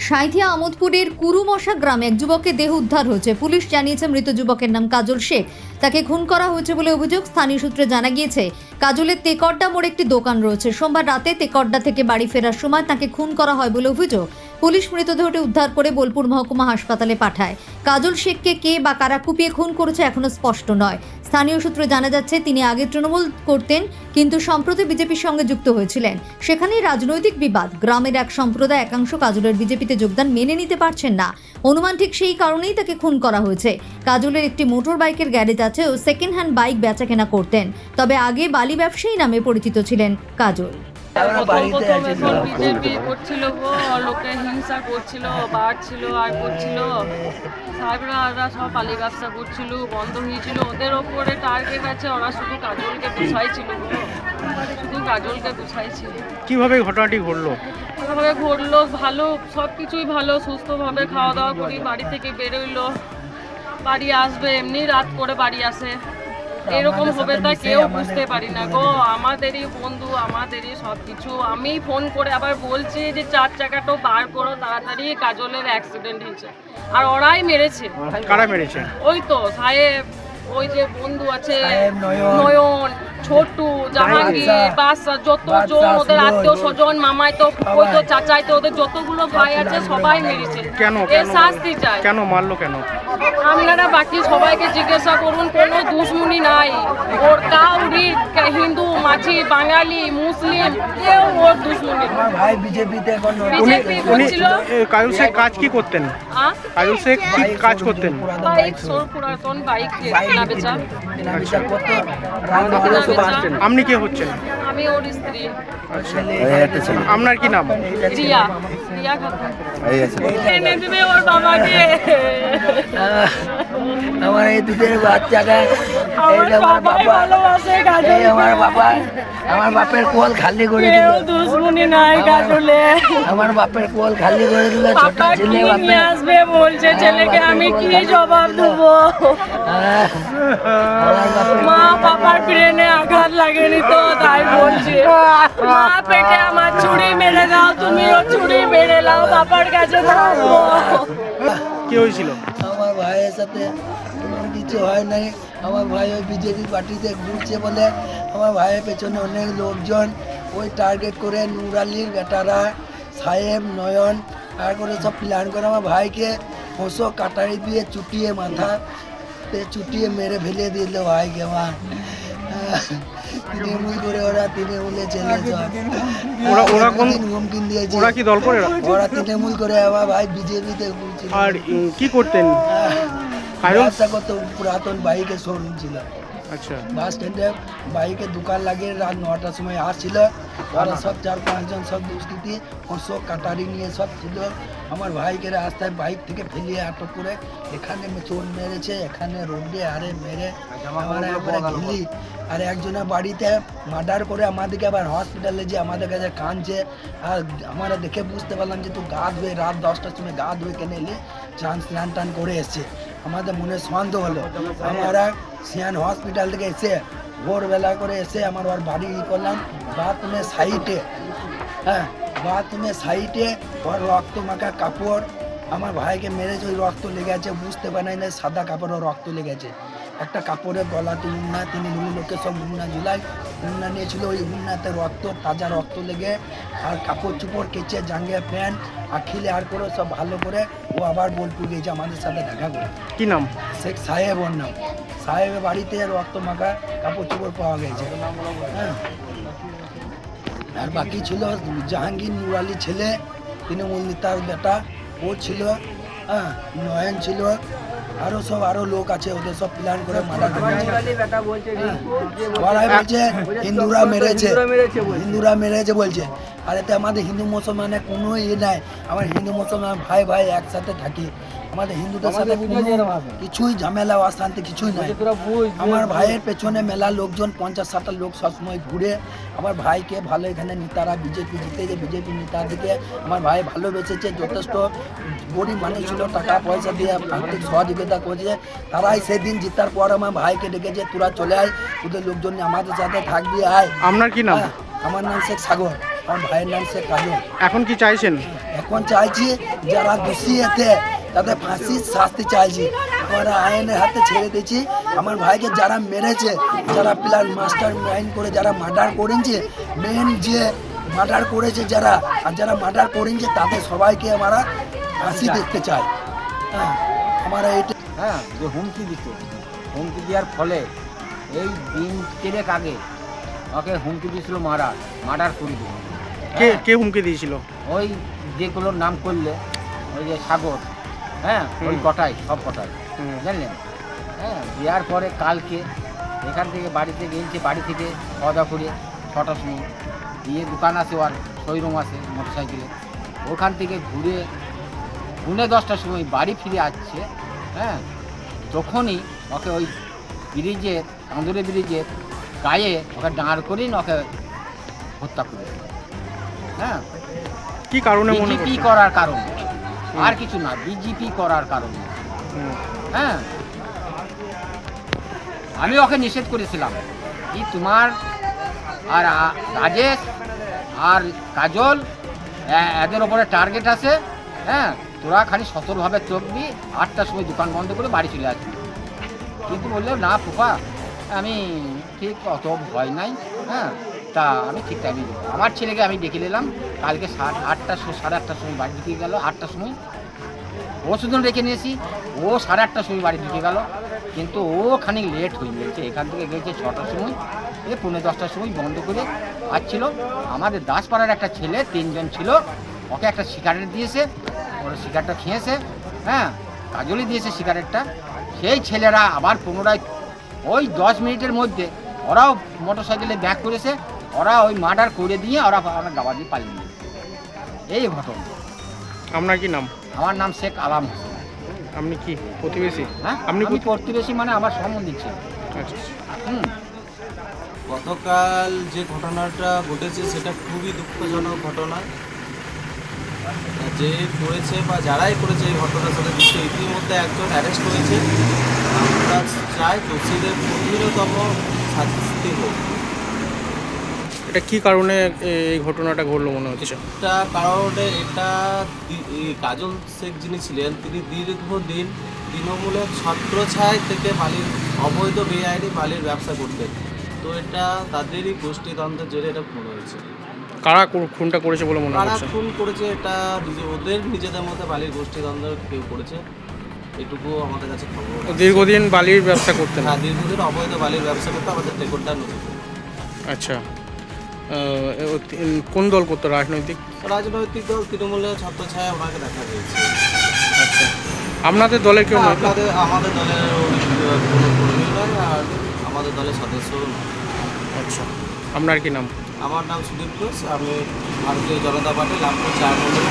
সাঁইথিয়া আমোদপুরের কুরুমশা গ্রামে এক যুবকের দেহ উদ্ধার হয়েছে। পুলিশ জানিয়েছে মৃত যুবকের নাম কাজল শেখ। তাকে খুন করা হয়েছে বলে অভিযোগ। স্থানীয় সূত্রে জানা গিয়েছে কাজলের তেকড্ডা মোড়ে একটি দোকান রয়েছে। সোমবার রাতে তেকড্ডা থেকে বাড়ি ফেরার সময় তাকে খুন করা হয় বলে অভিযোগ। পুলিশ মৃতদেহটি উদ্ধার করে বোলপুর মহকুমা হাসপাতালে পাঠায়। কাজল শেখকে কে বা কারা কুপিয়ে খুন করেছে এখনো স্পষ্ট নয়। স্থানীয় সূত্রে জানা যাচ্ছে তিনি আগে তৃণমূল করতেন, কিন্তু সম্প্রতি বিজেপির সঙ্গে যুক্ত হয়েছিলেন। সেখানেই রাজনৈতিক বিবাদ। গ্রামের এক সম্প্রদায় একাংশ কাজলের বিজেপিতে যোগদান মেনে নিতে পারছেন না। অনুমান ঠিক সেই কারণেই তাকে খুন করা হয়েছে। কাজলের একটি মোটর বাইকের গ্যারেজ আছে ও সেকেন্ড হ্যান্ড বাইক বেচাকেনা করতেন। তবে আগে বালি ব্যবসায়ী নামে পরিচিত ছিলেন কাজল। বিজেপি করছিল গো, লোকে হিংসা করছিল, বাড়ছিল আর করছিল। সাহেবরা সব বালি ব্যবসা করছিল, বন্ধ হয়েছিল। ওদের ওপরে টার্গেট আছে, ওরা শুধু কাজলকে গুছাইছিল গো, শুধু কাজলকে গুছাইছিল। কিভাবে ঘটনাটি ঘটলো? কিভাবে ঘটলো? ভালো, সব কিছুই ভালো, সুস্থভাবে খাওয়া দাওয়া করি, বাড়ি থেকে বেরোইলো, বাড়ি আসবে, এমনি রাত করে বাড়ি আসে। এরকম হবে তা কেউ বুঝতে পারি না গো। আমাদেরই বন্ধু, আমাদেরই সব কিছু। আমি ফোন করে আবার বলছি যে 4 চাকাটা বার করো তাড়াতাড়ি, কাজলের অ্যাক্সিডেন্ট হয়েছে। আর ওরাই মেরেছে। কারা মেরেছে? ওই তো সাহেব, ওই যে বন্ধু আছে নয়ন, ছোটু, জাহাঙ্গীর, বাদশা, যতজন ওদের আত্মীয় স্বজন, মামাই তো, ওই তো চাচাই তো, ওদের যতগুলো ভাই আছে সবাই মেরেছে। কেন এর শাস্তি চাই। কেন মারলো কেন? আপনারা বাকি সবাইকে জিজ্ঞাসা করুন, কোনো দুশ্মনী নাই ওর। কাউরি হিন্দু, মাঝি, বাঙালি, মুসলিম, কেউ ওর দুশ্মনী। ভাই বিজেপিতে বিজেপি করছিল। কাজল শেখ কাজ কি করতেন? কাজল শেখ কি কাজ করতেন? বাইক, পুরাতন বাইক কেনা বেচা। আপনি কে হচ্ছেন? আমি ওর স্ত্রী। আপনার কি নাম? রিয়া, রিয়া খাতুন। এনে দিবে ওর বাবাকে। আমার এই দুধের বাচ্চাটা, আমার বাবাই ভালোবাসে কাজল। আমার বাপের কোল খালি করে কেউ দিল। দুশ্মনী নাই কাজলে। আমার বাপের কোল খালি করে দিল। ছোট পাপা কি ছেলে নিয়ে আসবে বলছে, ছেলেকে আমি কি জবাব দেবো? মা পাপার ব্রেনে আঘাত লাগেনি তো, তাই বলছে মা পেটে আমার ছুরি মেরে দাও, তুমিও ছুরি মেরে নাও, পাপার কাছে থাকবো। কি হয়েছিল? আমার ভাইয়ের সাথে কোনো কিছু হয় নাই। আমার ভাই ওই বিজেপি পার্টিতে ঘুরছে বলে আমার ভাইয়ের পেছনে অনেক লোকজন ওই টার্গেট করে নুরালির বেটারা, সাহেব, নয়ন আর করে সব প্ল্যান করে আমার ভাইকে হোঁসো কাটারি দিয়ে চুটিয়ে মাথাতে চুটিয়ে মেরে ফেলে দিল ভাইকে। আমার তৃণমূল করে ওরা তৃণমূলে চলে যায়। ওরা কোন হুমকিন দিয়েছে। ওরা কি দল করে? ওরা তৃণমূল করে, আমার ভাই বিজেপিতে ঘুরছিল। আর কি করতেন? ব্যবসা করতো, পুরাতন বাইকের শোরুম ছিল। আচ্ছা। বাস স্ট্যান্ডে বাইকের দোকান লাগিয়ে রাত 9টার সময় আসছিল। ওরা সব 4-5 জন সব দুষ্কৃতী ওসব কাটারি নিয়ে সব ছিল। আমার ভাইকে রাস্তায় বাইক থেকে ফেলিয়ে আটক করে এখানে চোর মেরেছে, এখানে রোডে আরে মেরে আমরা একবারে ঘিলি। আর একজনের বাড়িতে মার্ডার করে আমাদেরকে আবার হসপিটালে যে আমাদের কাছে কাঁদছে। আর আমরা দেখে বুঝতে পারলাম যে তুই গা ধুয়ে রাত 10টার সময় গা ধুয়ে কেনে এলে স্নান টান করে এসছে। আমাদের মনে সন্দেহ হলো। আমরা সিয়ান হসপিটাল থেকে এসে ভোরবেলা করে এসে আমার ওর বাড়ি করলাম বাথরুমের সাইডে। হ্যাঁ, বাথরুমের সাইডে ওর রক্ত মাখা কাপড়, আমার ভাইকে মেরেছে, ওই রক্ত লেগেছে, বুঝতে পারে না সাদা কাপড়ও রক্ত লেগেছে। একটা কাপড়ের গলাতে মুন্না, তিনি লোকে সব মুন্না ঝুলাই, মুন্না নিয়েছিল, ওই মুন্নাতে রক্ত, তাজা রক্ত লেগে। আর কাপড় চুপড় কেচে, জাঙ্গে প্যান্ট আখিলে আর করে সব ভালো করে ও আবার বোলপুর গেছে আমাদের সাথে দেখা করে। কি নাম? শেখ সাহেব ওর নাম। সাহেবের বাড়িতে রক্ত মাখা কাপড় চোপড় পাওয়া গেছে। হ্যাঁ, আর বাকি ছিল জাহাঙ্গীর, নুরালি ছেলে, তৃণমূল নেতার বেটা, ও ছিল। হ্যাঁ, নয়ন ছিল, আরো সব আরো লোক আছে, ওদের সব প্ল্যান করে মারা করেছে। ওরাই বলছে হিন্দুরা মেরেছে বলছে। আর এতে আমাদের হিন্দু মুসলমানের কোনো ইয়ে নাই। আমার হিন্দু মুসলমান ভাই ভাই একসাথে থাকি। আমাদের হিন্দুদের সাথে কিছুই ঝামেলা অশান্তি কিছুই নাই। আমার ভাইয়ের পেছনে মেলা লোকজন, 50-60টা লোক সবসময় ঘুরে। আমার ভাইকে ভালো এখানে নেতারা বিজেপি জিতেছে, বিজেপি নেতাদেরকে আমার ভাই ভালোবেসেছে। যথেষ্ট গরিব মানুষ ছিল, টাকা পয়সা দিয়ে আর্থিক সহযোগিতা করেছে। তারাই সেদিন জিতার পর আমার ভাইকে ডেকেছে, তোরা চলে আয়, তোদের লোকজন আমাদের সাথে থাকবি, আয়। আপনার কি নাম? আমার নাম শেখ সাগর। আমার ভাইয়ের নাম শেখ কাজল। এখন কি চাইছেন? এখন চাইছি যারা দোষী এতে তাদের ফাঁসির শাস্তি চাইছি। আমরা আইনের হাতে ছেড়ে দিয়েছি। আমার ভাইকে যারা মেরেছে, যারা প্ল্যান মাস্টার মাইন্ড করে যারা মার্ডার করেছে, মেন যে মার্ডার করেছে যারা, আর যারা মার্ডার করেছে তাদের সবাইকে আমরা ফাঁসি দেখতে চাই। হ্যাঁ, আমরা এটা হ্যাঁ, যে হুমকি দিত, হুমকি দেওয়ার ফলে এই দিন 3 আগে ওকে হুমকি দিয়েছিল মার্ডার করে দিল। কে কে হুমকি দিয়েছিল? ওই যেগুলোর নাম করলে, ওই যে সাগর, হ্যাঁ, ওই কটাই, সব কটাই, জানলেন? হ্যাঁ, দেওয়ার পরে কালকে এখান থেকে বাড়িতে গিয়েছে, বাড়ি থেকে খাওয়া দাওয়া করে 6টার সময় দিয়ে দোকান আছে, ওর শোরুম আছে মোটরসাইকেলে, ওখান থেকে ঘুরে 10টার সময় বাড়ি ফিরে আসছে। হ্যাঁ, তখনই ওকে ওই ব্রিজের, আন্দুরে ব্রিজের গায়ে ওকে দাঁড় করেই ওকে হত্যা করে। হ্যাঁ, কি কারণে মনে বিজেপি করছেন? করার কারণে, আর কিছু না, বিজেপি করার কারণে। হ্যাঁ, আমি ওকে নিষেধ করেছিলাম কি তোমার আর রাজেশ আর কাজল এদের ওপরে টার্গেট আছে। হ্যাঁ, তোরা খালি সতর্কভাবে চলবি, 8টার সময় দোকান বন্ধ করে বাড়ি চলে আসবি। কিন্তু বললে না ফুফা, আমি ঠিক অত ভয় নাই। হ্যাঁ, তা আমি ঠিক টাইমে আমার ছেলেকে আমি ডেকে নিলাম কালকে 8টার সময়, 8:30টার সময় বাড়ি ঢুকে গেল। 8টার সময় ও শুধু ডেকে নিয়েছি, ও 8:30টার সময় বাড়ি ঢুকে গেল। কিন্তু ও খানিক লেট হয়ে গেছে, এখান থেকে গেছে 6টার সময়, 9:45টার সময় বন্ধ করে আসছিল। আমাদের দাসপাড়ার একটা ছেলে, 3 জন ছিল, ওকে একটা সিগারেট দিয়েছে, ওরা সিগারেটটা খেয়েছে। হ্যাঁ, কাজলই দিয়েছে সিগারেটটা। সেই ছেলেরা আবার পুনরায় ওই 10 মিনিটের মধ্যে ওরাও মোটরসাইকেলে ব্যাক করেছে, ওরা ওই মার্ডার করে দিয়ে ওরা আমার গাবা দিয়ে পালিয়ে গিয়েছে। এই ঘটনা। আপনার কি নাম? আমার নাম শেখ আলাম হোসেন। আপনি কি প্রতিবেশী? হ্যাঁ, আপনি আমি প্রতিবেশী, মানে আমার সম্বন্ধী ছিল। আচ্ছা, গতকাল যে ঘটনাটা ঘটেছে সেটা খুবই দুঃখজনক ঘটনা। যে করেছে বা যারাই করেছে এই ঘটনার সাথে যুক্ত, ইতিমধ্যে একজন অ্যারেস্ট হয়েছে। আমরা চাই দোষীদের কঠিনতম শাস্তি হোক। এটা কি কারণে এই ঘটনাটা ঘটলো মনে হচ্ছে? একটা কারণে এটা কাজল শেখ যিনি ছিলেন, তিনি দীর্ঘদিন তৃণমূলের ছত্রছায়া থেকে বালির অবৈধ বেআইনি বালির ব্যবসা করতেন। তো এটা তাদেরই গোষ্ঠীদ্বন্দ্বের জেরে এটা খুন হয়েছে। কারা খুনটা করেছে বলে মনে কারা হচ্ছে? খুন করেছে এটা ওদের নিজেদের মধ্যে বালির গোষ্ঠীদ্বন্দ্ব কেউ করেছে, এটুকু আমাদের কাছে খবর। দীর্ঘদিন বালির ব্যবসা করতেন? হ্যাঁ, দীর্ঘদিন অবৈধ বালির ব্যবসা করতে আমাদের রেকর্ডটা নথিতে। আচ্ছা, কোন দল করতো? রাজনৈতিক দল তৃণমূলের ছত্রছায়া ওনাকে দেখা গিয়েছে। আচ্ছা, আপনাদের দলের কেউ নয়? আমাদের দলের কোনো কর্মী নয়, আর আমাদের দলের সদস্যও নয়। আচ্ছা, আপনার কি নাম? আমার নাম সুদীপ ঘোষ, আমি ভারতীয় জনতা পার্টি লাভপুর 4 মন্ডল